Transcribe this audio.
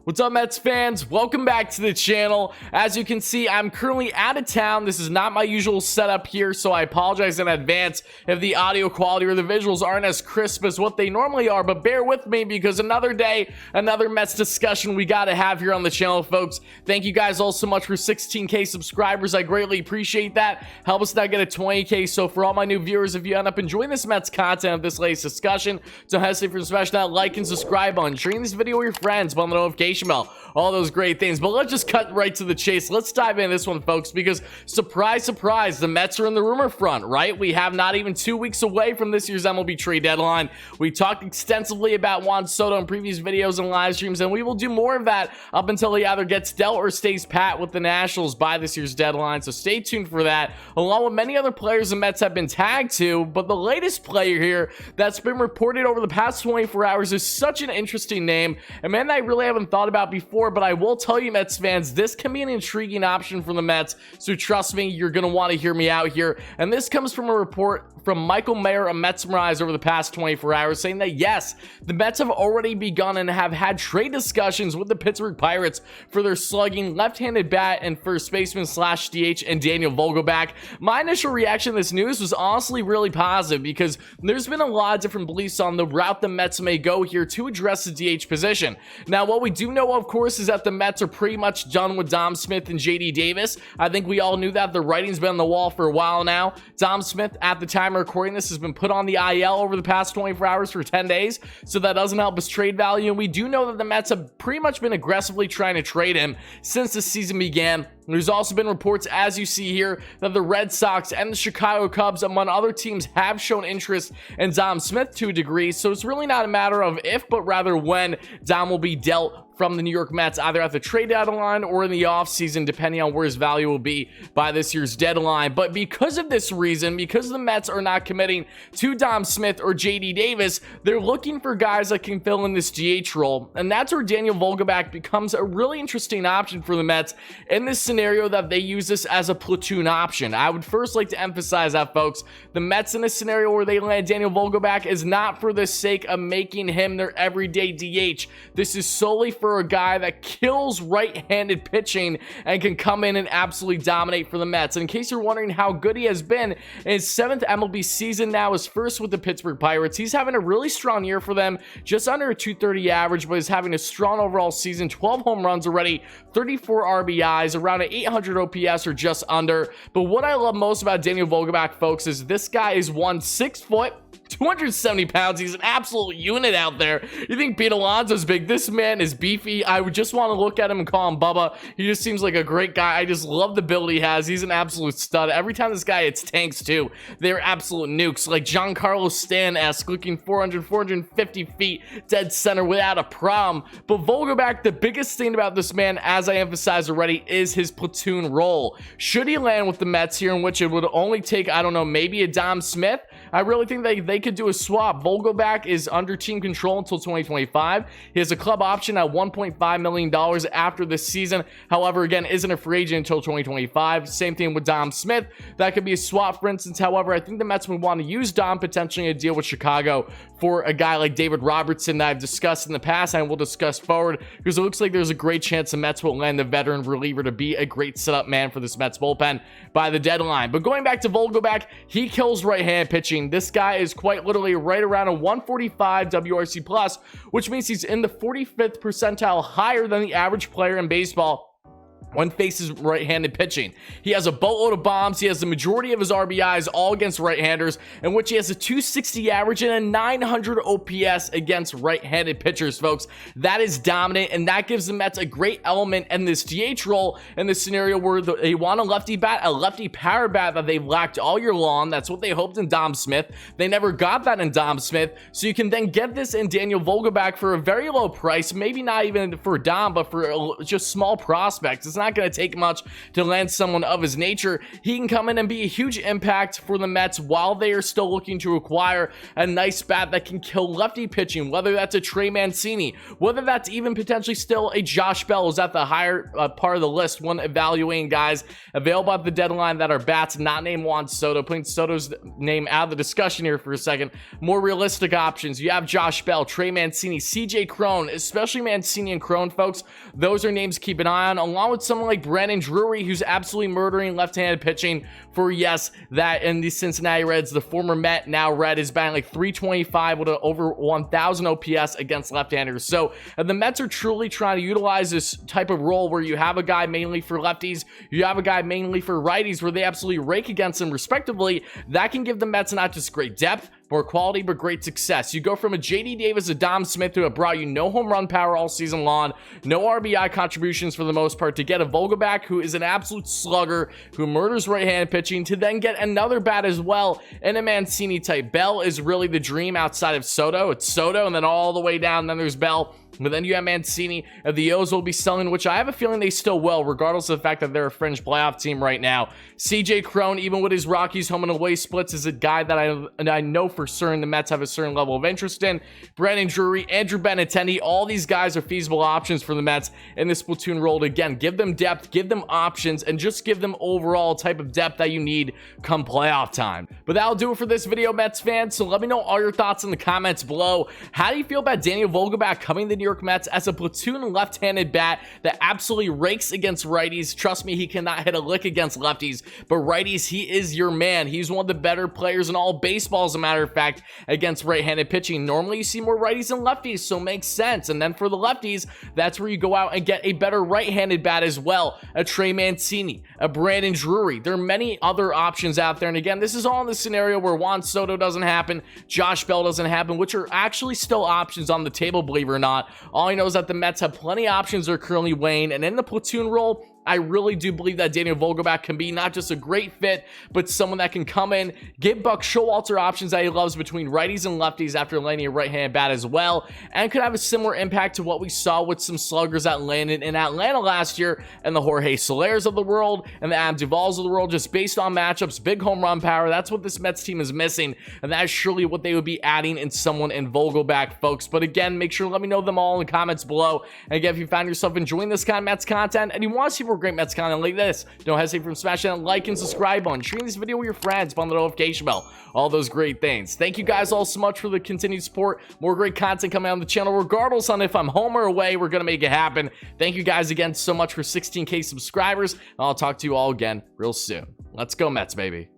What's up, Mets fans? Welcome back to the channel. As you can see, I'm currently out of town. This is not my usual setup here, so I apologize in advance if the audio quality or the visuals aren't as crisp as what they normally are, but bear with me because another day, another Mets discussion we got to have here on the channel, folks. Thank you guys all so much for 16K subscribers. I greatly appreciate that. Help us now get a 20K. So for all my new viewers, if you end up enjoying this Mets content of this latest discussion, don't hesitate to smash that like and subscribe button. Sharing this video with your friends, on the notification bell, all those great things. But let's just cut right to the chase. Let's dive into this one, folks, because surprise, surprise, the Mets are in the rumor front, right? We have not even 2 weeks away from this year's MLB trade deadline. We talked extensively about Juan Soto in previous videos and live streams, and we will do more of that up until he either gets dealt or stays pat with the Nationals by this year's deadline. So stay tuned for that, along with many other players the Mets have been tagged to. But the latest player here that's been reported over the past 24 hours is such an interesting name, and man, I really haven't thought about before, but I will tell you, Mets fans, this can be an intriguing option for the Mets, so trust me, you're going to want to hear me out here. And this comes from a report from Michael Mayer of Metsmerize over the past 24 hours, saying that yes, the Mets have already begun and have had trade discussions with the Pittsburgh Pirates for their slugging left-handed bat and first baseman slash DH and Daniel Vogelbach. My initial reaction to this news was honestly really positive because there's been a lot of different beliefs on the route the Mets may go here to address the DH position. Now, what we do know, of course, is that the Mets are pretty much done with Dom Smith and JD Davis. I think we all knew that. The writing's been on the wall for a while now. Dom Smith, at the time of recording this, has been put on the IL over the past 24 hours for 10 days, so that doesn't help his trade value. And we do know that the Mets have pretty much been aggressively trying to trade him since the season began. There's also been reports, as you see here, that the Red Sox and the Chicago Cubs, among other teams, have shown interest in Dom Smith to a degree. So it's really not a matter of if, but rather when Dom will be dealt from the New York Mets, either at the trade deadline or in the offseason, depending on where his value will be by this year's deadline. But because of this reason, because the Mets are not committing to Dom Smith or JD Davis, they're looking for guys that can fill in this DH role. And that's where Daniel Vogelbach becomes a really interesting option for the Mets in this scenario that they use this as a platoon option. I would first like to emphasize that, folks, the Mets in this scenario where they land Daniel Vogelbach is not for the sake of making him their everyday DH. This is solely for a guy that kills right-handed pitching and can come in and absolutely dominate for the Mets. And in case you're wondering how good he has been in his 7th MLB season, now his first with the Pittsburgh Pirates, he's having a really strong year for them, just under a 230 average, but he's having a strong overall season, 12 home runs already, 34 RBIs, around an 800 OPS or just under. But what I love most about Daniel Vogelbach, folks, is this guy is 6 foot, 270 pounds. He's an absolute unit out there. You think Pete Alonso's big? This man is beefy. I would just want to look at him and call him Bubba. He just seems like a great guy. I just love the build he has. He's an absolute stud. Every time this guy hits tanks too, they're absolute nukes. Like Giancarlo Stanton-esque, looking 450 feet dead center without a problem. But Vogelbach, the biggest thing about this man, as I emphasized already, is his platoon role. Should he land with the Mets here, in which it would only take, I don't know, maybe a Dom Smith, I really think they could do a swap. Vogelbach is under team control until 2025. He has a club option at $1.5 million after this season. However, again, isn't a free agent until 2025. Same thing with Dom Smith. That could be a swap, for instance. However, I think the Mets would want to use Dom potentially in a deal with Chicago for a guy like David Robertson that I've discussed in the past and will discuss forward, because it looks like there's a great chance the Mets will land the veteran reliever to be a great setup man for this Mets bullpen by the deadline. But going back to Vogelbach, he kills right-hand pitching. This guy is quite literally right around a 145 WRC plus, which means he's in the 45th percentile, higher than the average player in baseball when faces right-handed pitching. He has a boatload of bombs. He has the majority of his RBIs all against right-handers, in which he has a 260 average and a 900 OPS against right-handed pitchers, folks. That is dominant, and that gives the Mets a great element in this DH role in this scenario where they want a lefty bat, a lefty power bat that they've lacked all year long. That's what they hoped in Dom Smith. They never got that in Dom Smith, so you can then get this in Daniel Vogelbach for a very low price, maybe not even for Dom, but for just small prospects. It's not going to take much to land someone of his nature. He can come in and be a huge impact for the Mets while they are still looking to acquire a nice bat that can kill lefty pitching, whether that's a Trey Mancini, whether that's even potentially still a Josh Bell is at the higher part of the list when evaluating guys available at the deadline that are bats not named Juan Soto. Putting Soto's name out of the discussion here for a second. More realistic options. You have Josh Bell, Trey Mancini, CJ Cron, especially Mancini and Cron, folks. Those are names to keep an eye on, along with someone like Brandon Drury, who's absolutely murdering left-handed pitching for, yes, that in the Cincinnati Reds. The former Met, now Red, is batting like 325 with over 1,000 OPS against left-handers. So the Mets are truly trying to utilize this type of role where you have a guy mainly for lefties, you have a guy mainly for righties, where they absolutely rake against them respectively. That can give the Mets not just great depth, more quality, but great success. You go from a JD Davis, a Dom Smith, who have brought you no home run power all season long, no RBI contributions for the most part, to get a Vogelbach, who is an absolute slugger, who murders right-handed pitching, to then get another bat as well in a Mancini type. Bell is really the dream outside of Soto. It's Soto, and then all the way down, then there's Bell. But then you have Mancini. The O's will be selling, which I have a feeling they still will, regardless of the fact that they're a fringe playoff team right now. CJ Cron, even with his Rockies home and away splits, is a guy that I know for certain the Mets have a certain level of interest in. Brandon Drury, Andrew Benintendi, all these guys are feasible options for the Mets in this platoon role to, again, give them depth, give them options, and just give them overall type of depth that you need come playoff time. But that'll do it for this video, Mets fans. So let me know all your thoughts in the comments below. How do you feel about Daniel Vogelbach coming to the New York Mets as a platoon left-handed bat that absolutely rakes against righties? Trust me, he cannot hit a lick against lefties, but righties, he is your man. He's one of the better players in all baseball, as a matter of fact, against right-handed pitching. Normally you see more righties than lefties, so it makes sense. And then for the lefties, that's where you go out and get a better right-handed bat as well. A Trey Mancini, a Brandon Drury. There are many other options out there, and again, this is all in the scenario where Juan Soto doesn't happen, Josh Bell doesn't happen, which are actually still options on the table, believe it or not. All I know is that the Mets have plenty of options they're currently weighing, and in the platoon role, I really do believe that Daniel Vogelbach can be not just a great fit, but someone that can come in, give Buck Showalter options that he loves between righties and lefties after landing a right-handed bat as well, and could have a similar impact to what we saw with some sluggers that landed in Atlanta last year, and the Jorge Solers of the world, and the Adam Duvals of the world, just based on matchups, big home run power. That's what this Mets team is missing, and that is surely what they would be adding in someone in Vogelbach, folks. But again, make sure to let me know them all in the comments below. And again, if you found yourself enjoying this kind of Mets content, and you want to see more great Mets content like this, don't hesitate from smashing that like and subscribe button, sharing this video with your friends, on the notification bell, all those great things. Thank you guys all so much for the continued support. More great content coming on the channel, regardless on if I'm home or away. We're gonna make it happen. Thank you guys again so much for 16K subscribers, and I'll talk to you all again real soon. Let's go Mets, baby.